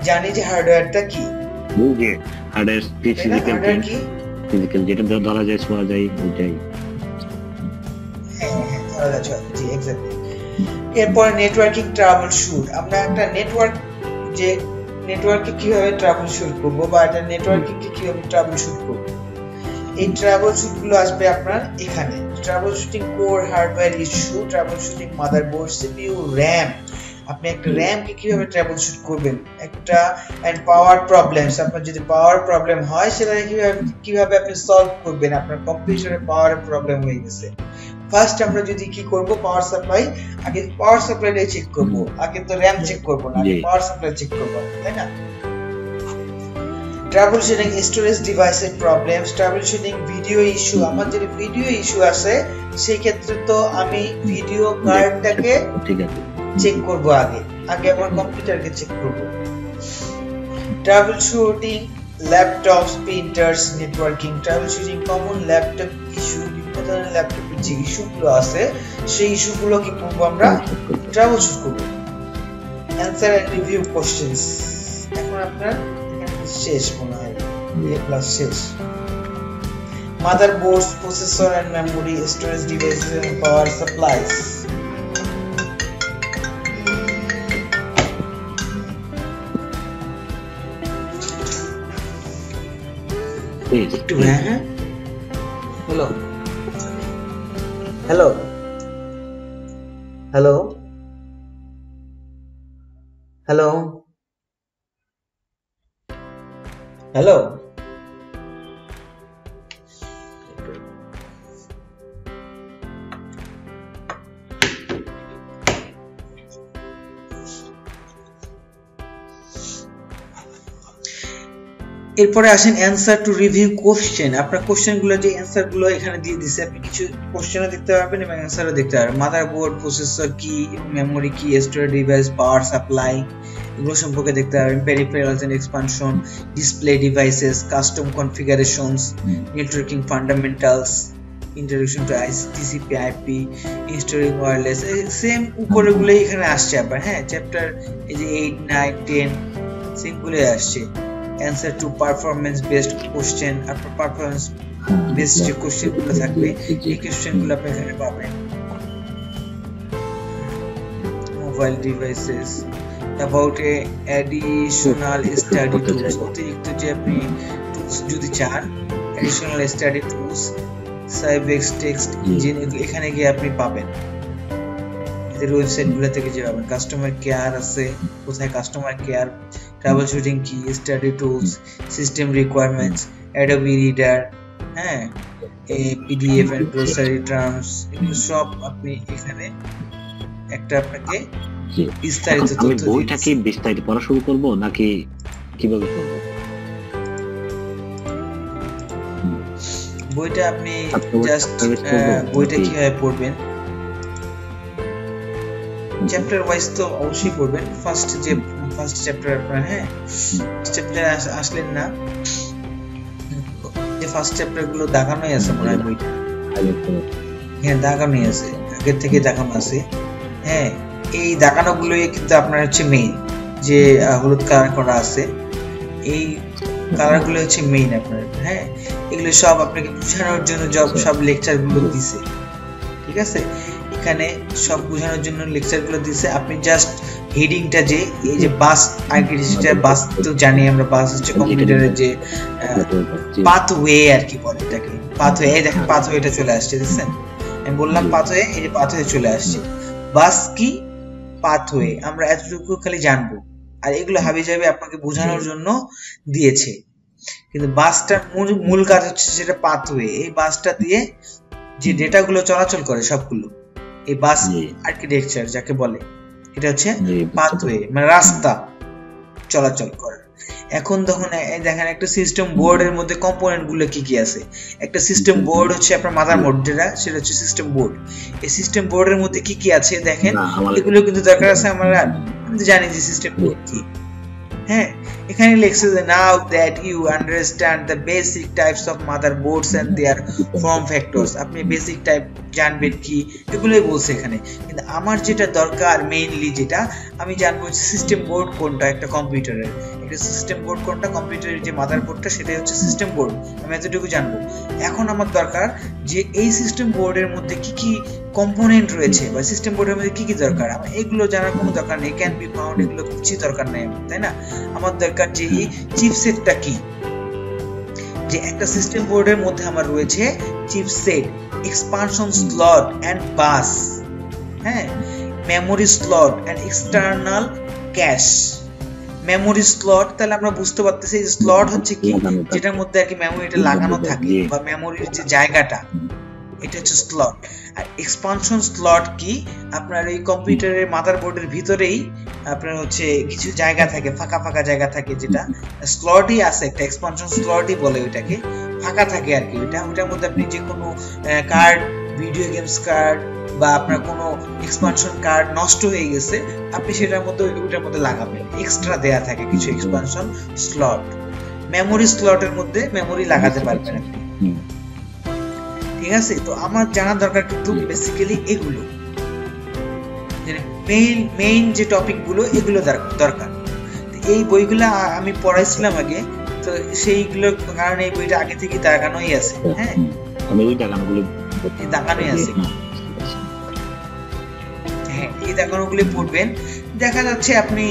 জানি যে হার্ডওয়্যারটা কি, ফিজিক্যাল যেটা ধরা যায়, ছোঁয়া যায়, ওইটাই। এরপর নেটওয়ার্কিং ট্রাবল শুট, আমরা একটা নেটওয়ার্কে কিভাবে ট্রাবল শুট করবো বা একটা নেটওয়ার্কিংকে কিভাবে ট্রাবল শুট করবো, এই ট্রাবল শুট গুলো আসবে আপনার এখানে। Trouble shooting core hardware issue, trouble shooting motherboard, CPU, RAM, আপনি একটা র‍্যামকে কিভাবে ট্রাবল শুট করবেন, একটা এন্ড পাওয়ার প্রবলেমস, আপনার যদি পাওয়ার প্রবলেম হয় সেটা কিভাবে আপনি সলভ করবেন, আপনার কম্পিউটারে পাওয়ারের প্রবলেম হয়ে গেছে। ফার্স্ট আমরা যদি কি করব, পাওয়ার সাপ্লাই, আগে পাওয়ার সাপ্লাইটা চেক করব, আগে তো র‍্যাম চেক করব না, আগে পাওয়ার সাপ্লাই চেক করব, তাই না? ট্রাবল শুটিং স্টোরেজ ডিভাইসের problems, trouble shooting video issue, আমার যদি ভিডিও ইস্যু আসে সেই ক্ষেত্রে তো আমি ভিডিও কার্ডটাকে চেক করব, আগে আমার কম্পিউটারকে চেক করব। Trouble shooting laptops, printers, networking, trouble shooting common laptop issue, বিভিন্ন ধরনের ল্যাপটপের যে ইস্যুগুলো আছে সেই ইস্যুগুলো কি করব, আমরা ট্রাবল শুট করব। অ্যানসার এন্ড রিভিউ কোশ্চেনস, এখন আপনার শেষ মনে হয়, এ প্লাস শেষ। Motherboards, processor and memory, storage devices and power supplies. একটু হ্যাঁ হ্যাঁ hello hello hello hello hello এরপরে আসেন অ্যানসার টু রিভিউ কোশ্চেন। আপনার কোশ্চেনগুলো যে অ্যানসারগুলো এখানে দিয়ে দিছে, আপনি কিছু কোশ্চেনও দেখতে পারবেন এবং অ্যানসারও দেখতে পারবেন। মাদারবোর্ড, প্রসেসর কি, মেমোরি কি, স্টোরেজ ডিভাইস, পাওয়ার সাপ্লাই, এগুলো সম্পর্কে দেখতে পারবেন। Peripherals and expansion, display devices, custom configurations, networking fundamentals, introduction to TCP IP, installing wireless, same উপরেগুলোই এখানে আসছে আবার। হ্যাঁ, চ্যাপ্টার এই যে 8, 9, 10 সিম্পলি আসছে। Answer to performance based question, আপনার পারফরম্যান্স বেসড যে কোশ্চেনগুলো থাকবে এই কোশ্চেনগুলো আপনি এখানে পাবেন। Mobile devices, about a additional study tools, অতিরিক্ত যে আপনি টুলস যদি চান, additional study tools, Sybex text engine, এখানে গিয়ে আপনি পাবেন। এদের ওয়েবসাইটগুলো থেকে যে পাবেন। কাস্টমার কেয়ার আছে, কোথায় কাস্টমার কেয়ার, ট্রাবল শুটিং কি, study tools, system requirements, Adobe reader, হ্যাঁ, PDF এন্ড গ্লোসারি টার্মস, এগুলো সব আপনি এখানে একটা আপনাকে বিস্তারিত তথ্য দিচ্ছি। বইটা কি বিস্তারিত পড়া শুরু করব নাকি কিভাবে করব? বইটা আপনি জাস্ট বইটা কিভাবে পড়বেন, চ্যাপ্টার ওয়াইজ তো অবশ্যই পড়বেন। ফার্স্ট চ্যাপ্টার আপনার, হ্যাঁ, চ্যাপ্টার আসলেন না, যে ফার্স্ট চ্যাপ্টার গুলো দাগানোই আছে মনে হয় বইটা। হ্যাঁ, দাগানোই আছে, আগের থেকে দাগানো আছে। হ্যাঁ, এই দাগানো গুলোই কিন্তু আপনার হচ্ছে মেইন, যে হলুদ কালার করা আছে, এই কালার গুলো হচ্ছে মেইন আপনার। হ্যাঁ, এগুলো সব আপনাকে বোঝানোর জন্য সব লেকচার গুলো দিছে, ঠিক আছে? এখানে সব বোঝানোর জন্য লেকচার গুলো দিছে। আপনি জাস্ট হেডিংটা, যে এই যে বাস আর্কিটেকচার, বাস তো জানি আমরা, বাস হচ্ছে কম্পিউটারের যে পাথওয়ে আর কি বলে এটাকে, পাথওয়ে। এই দেখেন পাথওয়েটা চলে আসছে, দেখছেন? আমি বললাম পাথওয়ে, এই যে পাথওয়ে চলে আসছে। বাস কি, পাথওয়ে, আমরা এতটুকু খালি জানবো। আর এগুলো হাবিজাবি আপনাকে বোঝানোর জন্য দিয়েছে, কিন্তু বাসটার মূল কাজ হচ্ছে সেটা পাথওয়ে। এই বাসটা দিয়ে যে ডেটাগুলো চলাচল করে সবগুলো, এই বাস আর্কিটেকচার যাকে বলে, এটা হচ্ছে পাথওয়ে, মানে রাস্তা চলাচল করে। এখন দেখেন একটা সিস্টেম বোর্ডের মধ্যে কম্পোনেন্ট গুলো কি কি আছে। একটা সিস্টেম বোর্ড হচ্ছে আপনার মাদারবোর্ড, সেটা হচ্ছে সিস্টেম বোর্ড। এই সিস্টেম বোর্ডের মধ্যে কি কি আছে দেখেন, এগুলো কিন্তু দরকার আছে। আমরা জানি যে সিস্টেম বোর্ড কি। হ্যাঁ, এখানে লেখছে যে now that you understand the basic types of motherboards and their form factors, আপনি বেসিক টাইপ জানবেন কি, এগুলোই বলছে এখানে। কিন্তু আমার যেটা দরকার মেইনলি, যেটা আমি জানবো সিস্টেম বোর্ড কোনটা একটা কম্পিউটারের, একটা সিস্টেম বোর্ড কোনটা কম্পিউটারের, যে মাদারবোর্ডটা সেটাই হচ্ছে সিস্টেম বোর্ড, আমি এতটুকু জানবো। এখন আমার দরকার যে এই সিস্টেম বোর্ডের মধ্যে কি কি কম্পোনেন্ট রয়েছে, বা সিস্টেম বোর্ডের মধ্যে কি কি দরকার, আমার এগুলো জানার কোনো দরকার নেই। ক্যান বি ফাউন্ড, এগুলো কিছু দরকার নেই, তাই না? আমার দরকার যে এই চিপসেটটা কি, যে একটা সিস্টেম বোর্ডের মধ্যে আমার রয়েছে chipset, expansion slot and bus, হ্যাঁ, memory slot and external cache. Memory slot, তাহলে আমরা বুঝতে পারতেছি স্লট হচ্ছে কি, যেটার মধ্যে আর কি মেমোরিটা লাগানো থাকে, বা মেমোরির যে জায়গাটা, এটা হচ্ছে স্লট। আর এক্সপানশন স্লট কি, আপনার এই কম্পিউটারের মাদারবোর্ডের ভিতরেই আপনার হচ্ছে কিছু জায়গা থাকে, ফাঁকা ফাঁকা জায়গা থাকে, যেটা স্লটই আছে, একটা এক্সপানশন স্লটই বলে ওইটাকে, ফাঁকা থাকে আর কি। ওইটার মধ্যে আপনি যে কোনো কার্ড, ভিডিও গেমস কার্ড, বা আপনার কোনো এক্সপানশন কার্ড নষ্ট হয়ে গেছে, আপনি সেটার মধ্যে ওইটার মধ্যে লাগাবেন, এক্সট্রা দেয়া থাকে কিছু এক্সপানশন স্লট। মেমোরি স্লটের মধ্যে মেমোরি লাগাতে পারবেন আপনি, ঠিক আছে? তো আমার জানা দরকার কিন্তু বেসিক্যালি এগুলো, মেইন যে টপিক গুলো, এগুলো দরকার। এই বইগুলো আমি পড়াইছিলাম আগে, তো সেইগুলোর কারণে এই বইটা আগে থেকে দাগানোই আছে। হ্যাঁ, আমি ওই দাগানোগুলো দাগানোই আছে। হ্যাঁ, এই দাগানোগুলো পড়বেন। দেখা যাচ্ছে আপনি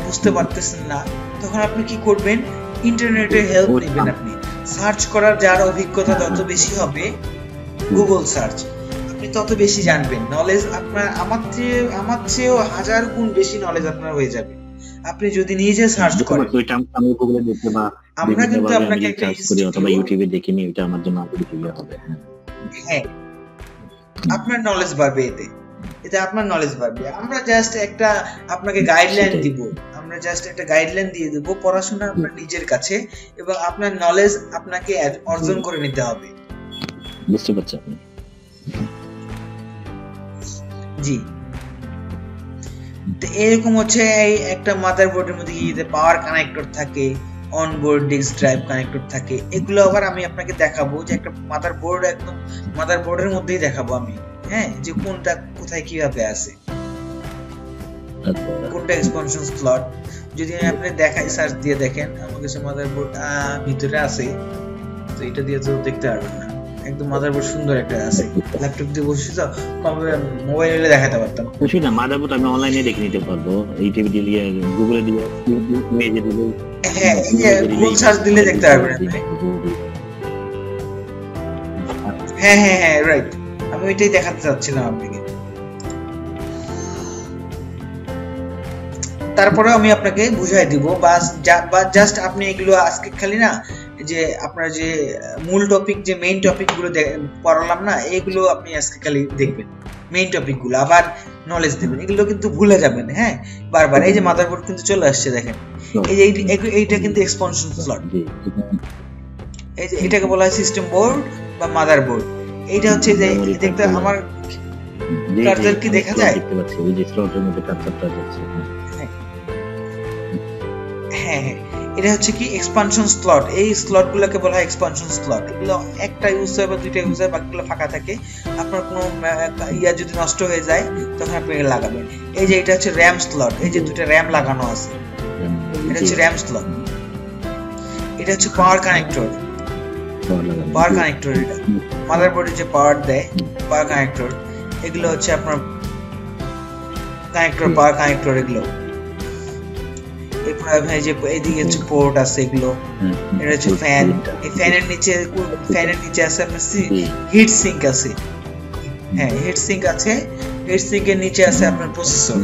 বুঝতে পারতেছেন না, তখন আপনি কি করবেন, ইন্টারনেটের হেল্প নেবেন। আপনি সার্চ করার যার অভিজ্ঞতা তত বেশি হবে, গুগল সার্চ, আপনি তত বেশি জানবেন। নলেজ আপনার আমার চেয়েও 1000 গুণ বেশি নলেজ আপনার হয়ে যাবে আপনি যদি নিজে সার্চ করেন। আমি গুগলে দেখতে বা আমরা কিন্তু আপনাকে একটা সার্চ করি অথবা ইউটিউবে দেখে নিই, এটা আমার জন্য আরো সুবিধা হবে। হ্যাঁ, আপনার নলেজ বাড়বে, এতে আপনার নলেজ বাড়বে। আমরা জাস্ট একটা আপনাকে গাইডলাইন দিব, আমরা জাস্ট একটা গাইডলাইন দিয়ে দেব পড়াশোনা আপনার নিজের কাছে, এবং আপনার নলেজ আপনাকে অর্জন করে নিতে হবে। বুঝতে পারছি আপনি? জি। তো এরকম হচ্ছে এই একটা মাদারবোর্ডের মধ্যে পাওয়ার কানেক্টর থাকে, অনবোর্ড ডিস্ক ড্রাইভ কানেক্টর থাকে। এগুলো আবার আমি আপনাকে দেখাবো যে একটা মাদারবোর্ড, একদম মাদারবোর্ডের মধ্যেই দেখাবো আমি, হ্যাঁ, যে কোনটা কোথায় কিভাবে আছে, কোনটা এক্সপানশন স্লট। যদি আমি আপনি দেখাই, সার্চ দিয়ে দেখেন, আমার কাছে মাদারবোর্ড ভিতরে আছে, তো এটা দিয়ে তো দেখতে পারবেন না। একদম মাদারবোর্ড সুন্দর একটা আছে, ল্যাপটপ দিয়ে বসে তো মোবাইলে দেখাতে পারতাম। বুঝি না, মাদারবোর্ড আমি অনলাইনে দেখে নিতে পারবো, ইউটিউবে দিলে, গুগলে দিলে, ইমেজে দিলে। হ্যাঁ, গুগল সার্চ দিলে দেখতে পারবেন আপনি। হ্যাঁ হ্যাঁ হ্যাঁ, রাইট, আমি ওইটাই দেখাতে চাচ্ছিলাম আপনাকে। তারপরে আমি আপনাকে বুঝাই দিব, বা জাস্ট আপনি এগুলো আজকে খালি না, যে আপনার যে মূল টপিক, যে মেইন টপিক গুলো পড়ালাম না, এগুলো আপনি আজকে খালি দেখবেন, মেইন টপিক গুলো, আবার নলেজ দেবেন, এগুলো কিন্তু ভুলে যাবেন। হ্যাঁ, বারবার। এই যে মাদারবোর্ড কিন্তু চলে আসছে, দেখেন, এই যে এইটা কিন্তু এক্সপানশন স্লট, এই যে এটাকে বলা হয় সিস্টেম বোর্ড বা মাদারবোর্ড। এইটা হচ্ছে যে দেখতে আমার কার্সার কি দেখা যায়, দেখতে পাচ্ছি ওই যে স্লটের মধ্যে কার্সারটা যাচ্ছে। হ্যাঁ হ্যাঁ, এটা হচ্ছে কি এক্সপানশন স্লট। এই স্লটগুলোকে বলা হয় এক্সপানশন স্লট। এগুলো একটা ইউজ হয় বা দুইটা ইউজ হয়, বাকিগুলো ফাঁকা থাকে। আপনার কোনো ইয়া যদি নষ্ট হয়ে যায় তখন আপনি লাগাবেন। এই যে এটা হচ্ছে র্যাম স্লট, এই যে দুটো র্যাম লাগানো আছে, এটা হচ্ছে র্যাম স্লট। এটা হচ্ছে পাওয়ার কানেক্টর, পাওয়ার কানেক্টর, এটা মাদারবোর্ডে যে পাওয়ার দেয়, পাওয়ার কানেক্টর। এগুলো হচ্ছে আপনার কানেক্টর, পাওয়ার কানেক্টর এগুলো। এরপর যে এইদিকে হচ্ছে পোর্ট আছে, এগুলো। এটা হচ্ছে ফ্যান, এই ফ্যানের নিচে আছে আপনার হিট সিঙ্ক আছে। হ্যাঁ, হিট সিঙ্ক আছে, হিট সিঙ্কের নিচে আছে আপনার প্রসেসর।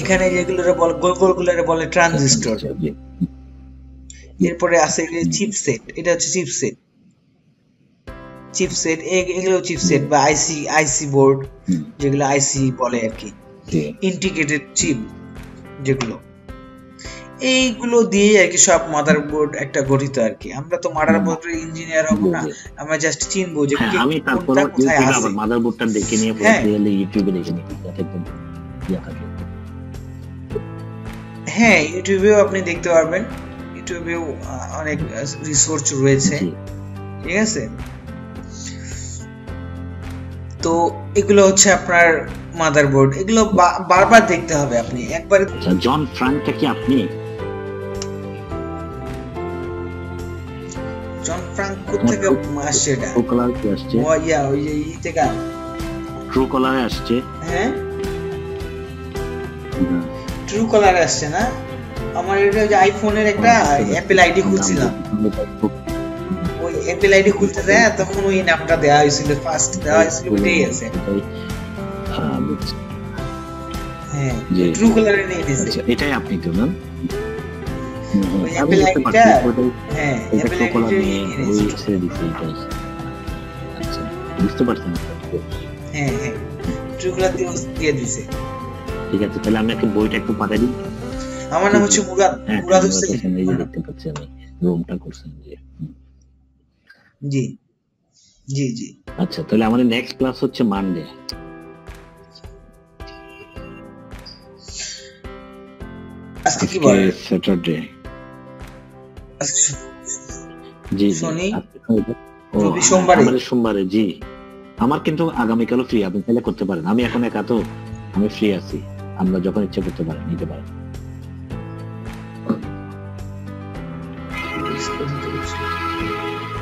এখানে যেগুলোরে বলে গোলগুলোরে বলে ট্রানজিস্টর। এরপরে আছে চিপসেট, এটা হচ্ছে চিপসেট, এগুলো চিপসেট বা আইসি বোর্ড, যেগুলো আইসি বলে আর কি, ইন্টিগ্রেটেড চিপ যেগুলো। এইগুলো দিয়ে আর কি সব মাদারবোর্ড একটা গঠিত আর কি। আমরা তো মাদারবোর্ডের ইঞ্জিনিয়ার হব না, আমরা জাস্ট চিনবো যে আমি তারপরে কোথায় আছে। মাদারবোর্ডটা দেখে নিয়ে পরে ইউটিউবে দেখে নিই, একদম ইয়া থাকে। হ্যাঁ, ইউটিউবেও আপনি দেখতে পারবেন, ইউটিউবেও অনেক রিসোর্স রয়েছে, ঠিক আছে। তো এগুলো হচ্ছে আপনার মাদারবোর্ড, এগুলো বারবার দেখতে হবে আপনি একবারে। জন ফ্রাঙ্কটা কি আপনি? জন ফ্রাঙ্ক কোথা থেকে আসছে? এটা ট্রুকলার কি আসছে? ও ইয়া, ওই যে ই থেকে ট্রুকলারে আসছে। হ্যাঁ, ট্রুকলারে আসছে না। আমার এটা যে আইফোনের একটা অ্যাপল আইডি খুলছিলাম, ওই অ্যাপল আইডি খুলতে যায় তখন ওই নামটা দেওয়া হয়েছিল, ফার্স্ট দেওয়া হয়েছিল, ওইটাই আছে। হ্যাঁ, ট্রুকলারে নিয়ে দিয়েছে। এটাই আপনি তো না? ওই অ্যাপল আইডিটা, হ্যাঁ, অ্যাপল আইডিটা ওই ছেড়ে দিয়েছে এটাই। আচ্ছা, বুঝতে পারছেন? হ্যাঁ হ্যাঁ, ট্রুকলার দিয়ে দিয়েছে। ঠিক আছে, তাহলে আমি একটা বইটা একটু পাঠিয়ে দিই। আমার নাম হচ্ছে মুরাদ, মুরাদ হোসেন। এই যে দেখতে পাচ্ছি আমি রুমটা করছেন জি জি জি। আচ্ছা, তাহলে আমাদের নেক্সট ক্লাস হচ্ছে মানডে। আজকে কি বার? স্যাটারডে। জি, শনি, রবি, সোমবারে। আমাদের সোমবারে। জি, আমার কিন্তু আগামীকালও ফ্রি, আপনি চাইলে করতে পারেন। আমি এখন একা তো, আমি ফ্রি আছি, আমরা যখন ইচ্ছে করতে পারেন, নিতে পারেন।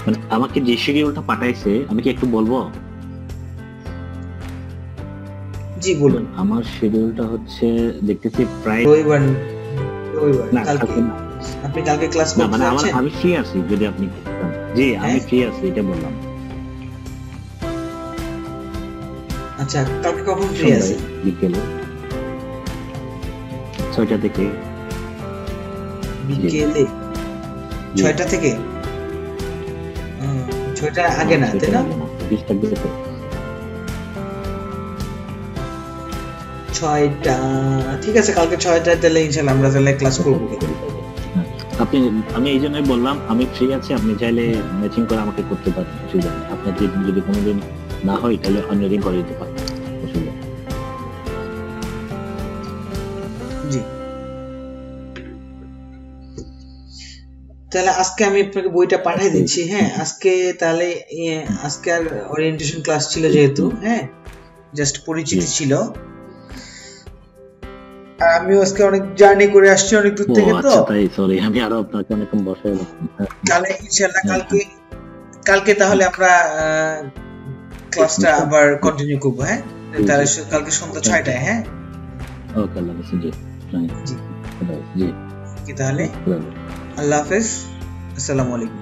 মানে আমাকে যে শিডিউলটা পাঠাইছে আমি কি একটু বলবো? জি বলুন। আমার শিডিউলটা হচ্ছে দেখতেছি প্রায় রবিবার, না, আপনি কালকে ক্লাস না করতে মানে যাচ্ছেন? আমি ফ্রি আছি যদি আপনি জি আমি হ্যাঁ? ফ্রি আছি এটা বললাম। আচ্ছা, কালকে কখন ফ্রি সন্ধ্যায় আছেন? বিকেলে 6টা থেকে। বিকেলে জি 6টা থেকে? 6টার আগে না, তাই না? 20 থাকবে তো 6টা, ঠিক আছে, কালকে 6টায় তাহলে ইনশাআল্লাহ আমরা তাহলে ক্লাস করব। আপনি আমি এই জন্যই বললাম আমি ফ্রি আছি, আপনি চাইলে ম্যাচিং করে আমাকে করতে পারেন, অসুবিধা নেই। আপনার যদি কোনোদিন না হয় তাহলে অন্য দিন করে দিতে পারেন, অসুবিধা নেই। জি, তাহলে আজকে আমি আপনাকে বইটা পাঠিয়ে দিচ্ছি। হ্যাঁ, আজকে তাহলে আজকে আর ওরিয়েন্টেশন ক্লাস ছিল যেহেতু, হ্যাঁ, জাস্ট পরিচিতি ছিল। আর আমিও আজকে অনেক জার্নি করে আসছি অনেক দূর থেকে, তো আচ্ছা তাই, সরি আমি আরো আপনাকে অনেকক্ষণ বসায় রাখলাম। তাহলে ইনশাআল্লাহ কালকে তাহলে আমরা ক্লাসটা আবার কন্টিনিউ করব। হ্যাঁ, তাহলে কালকে সন্ধ্যা 6টায়। হ্যাঁ, ওকে, আল্লাহ হাফেজ। জি জি, জি কি তাহলে আল্লাহ হাফেজ, আসসালামু আলাইকুম।